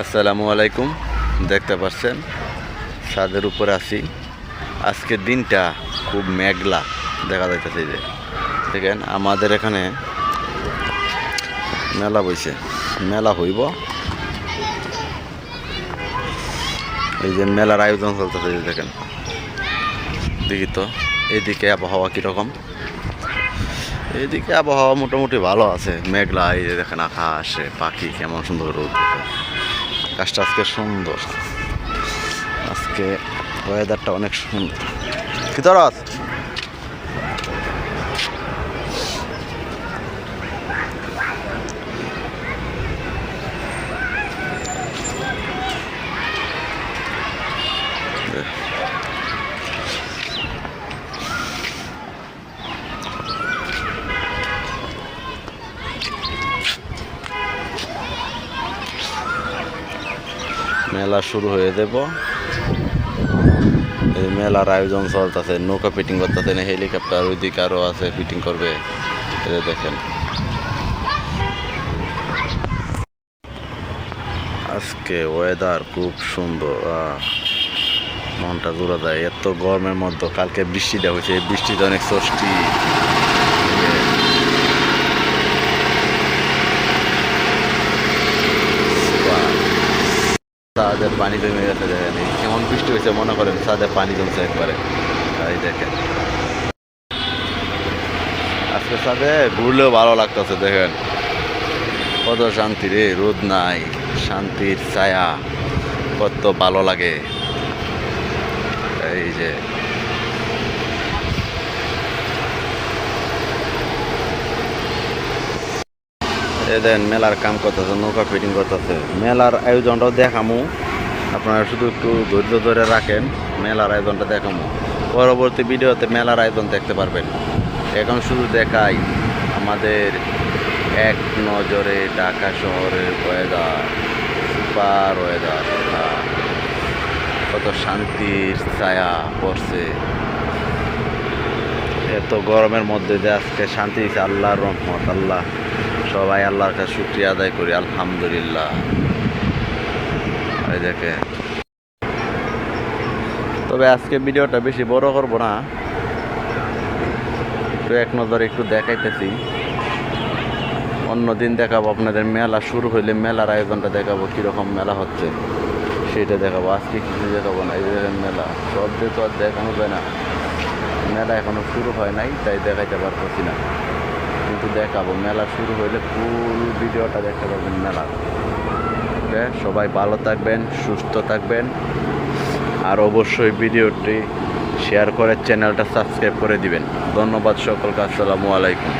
আসসালামু আলাইকুম। দেখতে পাচ্ছেন ছাদের উপরে আছি। আজকের দিনটা খুব মেঘলা দেখা যাইতেছে। যে দেখেন আমাদের এখানে মেলা বইছে, মেলা হইব। এই যে মেলার আয়োজন চলতেছে, দেখেন দেখি তো এইদিকে আবহাওয়া কীরকম। এইদিকে আবহাওয়া মোটামুটি ভালো আছে, মেঘলা। এই যে দেখেন আকাশে পাখি কেমন সুন্দর রোদ। আকাশটা আজকে সুন্দর, আজকে ওয়েদারটা অনেক সুন্দর। কি তরস মেলা শুরু হয়ে যাব। এই মেলার আয়োজন চলতেছে, নৌকা ফিটিং করতেছে, না হেলিকপ্টার ওইদিকে আরও আছে ফিটিং করবে। এটা দেখেন আজকে ওয়েদার খুব সুন্দর, মনটা জোড়া যায়। এত গরমের মধ্যে কালকে বৃষ্টিটা হয়েছে, এই বৃষ্টিতে অনেক ষষ্ঠী। ছাদের পানি জমে গেছে, দেখেন কেমন বৃষ্টি হয়েছে, মনে করেন ছাদে পানি জমছে একবারে। এই দেখেন আজকে ছাদে ঘুরলেও ভালো লাগতেছে। দেখেন কত শান্তি রে, রোদ নাই, শান্তির ছায়া, কত ভালো লাগে। এই যে দেন মেলার কাম করতেছে, নৌকা ফিটিং করতেছে। মেলার আয়োজনটাও দেখামু, আপনারা শুধু একটু ধৈর্য ধরে রাখেন। মেলার আয়োজনটা দেখামু, পরবর্তী ভিডিওতে মেলার আয়োজন দেখতে পারবেন। এখন শুধু দেখাই আমাদের এক নজরে ঢাকা শহরের ওয়েদার, সুপার ওয়েদার। কত শান্তির ছায়া পড়ছে। এত গরমের মধ্যে যে আজকে শান্তি দিচ্ছে, আল্লাহর রহমত। আল্লাহ, সবাই আল্লাহর কাছে শুকরিয়া আদায় করি, আলহামদুলিল্লাহ। এই দেখে, তবে আজকে ভিডিওটা বেশি বড় করব না, একটু এক নজরে একটু দেখাইতেছি। অন্যদিন দেখাবো আপনাদের, মেলা শুরু হইলে মেলার আয়োজনটা দেখাবো, কীরকম মেলা হচ্ছে সেটা দেখাবো। আজকে কিছু দেখাবো না। এই মেলা সব দিয়ে তো আর দেখানো যায় না, মেলা এখনো শুরু হয় নাই, তাই দেখাইতে পারতেছি না। কিন্তু দেখাবো, মেলা শুরু হইলে ফুল ভিডিওটা দেখতে পাবেন মেলার। ওকে, সবাই ভালো থাকবেন, সুস্থ থাকবেন, আর অবশ্যই ভিডিওটি শেয়ার করে চ্যানেলটা সাবস্ক্রাইব করে দিবেন। ধন্যবাদ সকলকে। আসসালামু আলাইকুম।